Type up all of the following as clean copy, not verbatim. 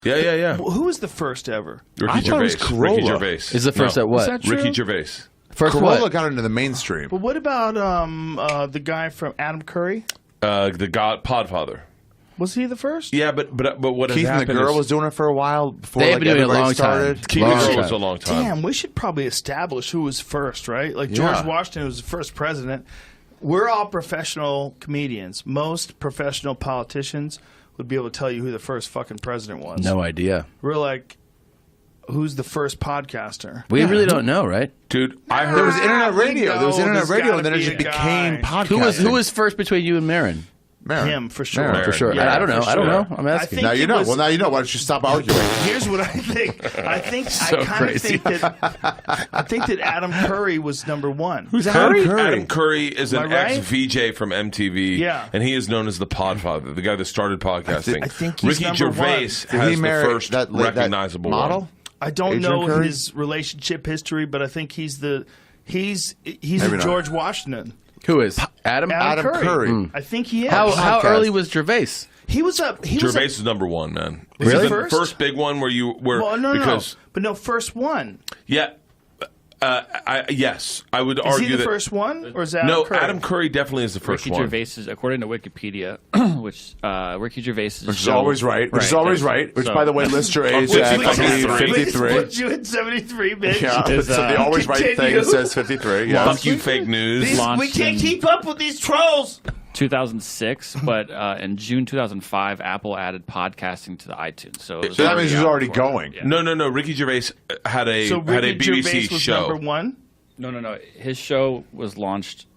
Yeah. Who was the first ever? Ricky Gervais. Ricky Gervais is the first at what? Is that true? Ricky Gervais. First Corolla what? got into the mainstream. But what about the guy from Adam Curry? The Podfather. Was he the first? Yeah, but what Keith has and the happened girl is was doing it for a while before They've been doing it a everybody long started. time. Keith and the girl was a long time. Damn, we should probably establish who was first, right? Like George Washington was the first president. We're all professional comedians. Most professional politicians would be able to tell you who the first fucking president was. No idea. We're like, who's the first podcaster? We really don't know, right? Dude, I heard There was internet radio. There was No, internet there's radio, gotta and then it be just a became guy. podcasting. Who was first between you and Marin? Marin. Him, for sure. Marin. For sure. Yeah, I don't know. for I don't sure. know. I'm asking. I Now think you it know. was- Well, now you know. Why don't you stop arguing? Here's what I think. I think So I kind of crazy. think that Adam Curry was number one. Who's Curry? Adam Curry is Am an I right? ex-VJ from MTV, Yeah. and he is known as the Podfather, the guy that started podcasting. I think he's Ricky number Gervais one. has Did he the marry first that recognizable model? one. I don't Adrian know Curry? his relationship history, but I think he's Maybe a not. George Washington. Who is Adam? Adam Curry. I think he is. How podcast. early was Gervais? he was up? He Gervais was is number one, man. Was he The first? first big one where you were Well, no, because but no, first one. yeah, yes, I would Is argue he the that first one, or is that no, Curry? Adam Curry definitely is the first Ricky one. Gervais is, according to Wikipedia, which Ricky Gervais is Which is always right. Which is always right. Which, by the way, lists your age at Which- 53. Put you at 73, bitch. Yeah, Is, so the always right thing continue. says 53. Yeah. Fuck you, fake news. Launched We can't in keep up with these trolls. 2006, but in June 2005, Apple added podcasting to the iTunes. So, it was So that means it's out already before. going. Yeah. No. Ricky Gervais had a So had a Ricky BBC Gervais was show. number one. No. His show was launched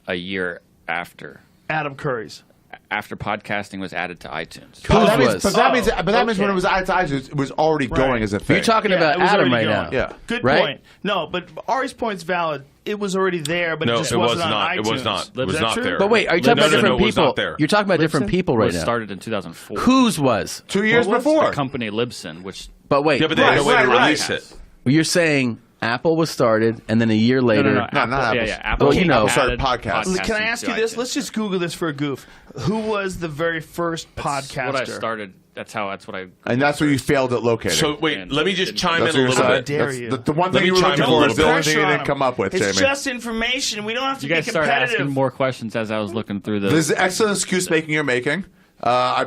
a year after Adam Curry's. podcasting was added to iTunes. Whose That means, was? but that means okay. when it was iTunes, it was already going as a thing. You're talking about it was Adam already right going. now. Yeah. Good Right? point. No, but Ari's point's valid. It was already there, but No, it just it was wasn't on not. iTunes. It was not. It was Is that not true? there. But wait, are you talking No, about no, different it was people? not there. You're talking about different Libsyn? people right was now. started in 2004. Whose was? 2 years What was before. The company Libsyn, which But wait, Yeah, but they had no way to release it. you're saying Apple was started, and then a year later. No, not Apple. Apple Well, you know. started added podcasting. Can I ask to you this? iTunes. Let's just Google this for a goof. Who was the very first That's podcaster? what I started. That's what I. And that's what you failed at locating. So wait, And let me just didn't- chime That's in a what little you're bit. saying. dare That's you. the one Let thing me you were chime looking in a for little is the only Pressure thing you on didn't him. come up with, It's Jamie. just information. We don't have to You guys be started competitive. asking more questions as I was looking through the. This is excellent excuse making you're making.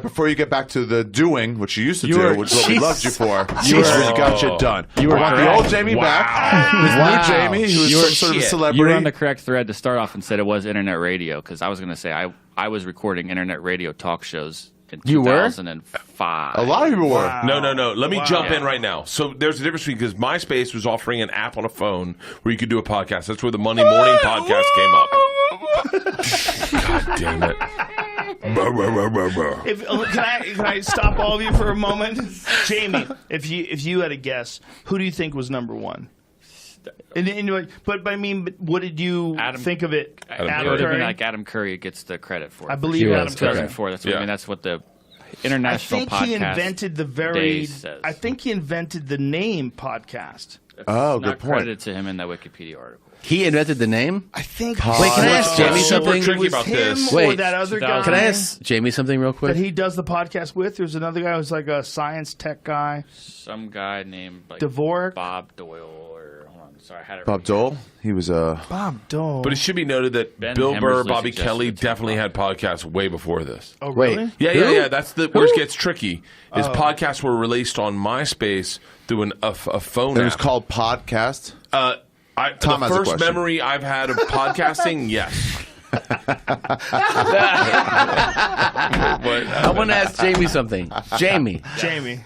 Before you get back to the doing, which you used to do, were- which is what we Jeez. loved you for, You which were- got you done. You were I want the correct. old Jamie back. This Wow. new Jamie, who's You were- some sort of a shit. celebrity. You were on the correct thread to start off and said it was internet radio because I was going to say I was recording internet radio talk shows in You were? 2005. A lot of people were. Wow. No. Let me Wow. jump in right now. So there's a difference because MySpace was offering an app on a phone where you could do a podcast. That's where the Monday Morning podcast came up. God damn it. Can I stop all of you for a moment? Jamie, if you had a guess, who do you think was number one? But I mean, what did you think of it? It would have been Curry? like Adam Curry gets the credit for it. I believe He Adam was, Curry. 2004. That's what Yeah. I mean. That's what the I international think podcast. he invented the Day says. I think he invented the name podcast. Oh, Not good point. credited to him in that Wikipedia article. He invented the name. I think. Wait, can I ask Jamie Super something? tricky It was about him this. or Wait, that other guy. Can I ask Jamie something real that quick? he does the podcast with? There's another guy who's like a science tech guy. Some guy named like Dvorak? Bob Doyle or hold on, sorry, I had it. Bob Dole. He was a. Bob Dole. But it should be noted that Ben Bill Burr, Hemmersley Bobby suggested Kelly it to definitely Bob. had podcasts way before this. oh, Wait. really? Yeah. That's the where it gets tricky. Is podcasts were released on MySpace through a phone It app. was called Podcast. The Tom has a first question. memory I've had of podcasting, yes. I want to ask Jamie something. Jamie, Jamie.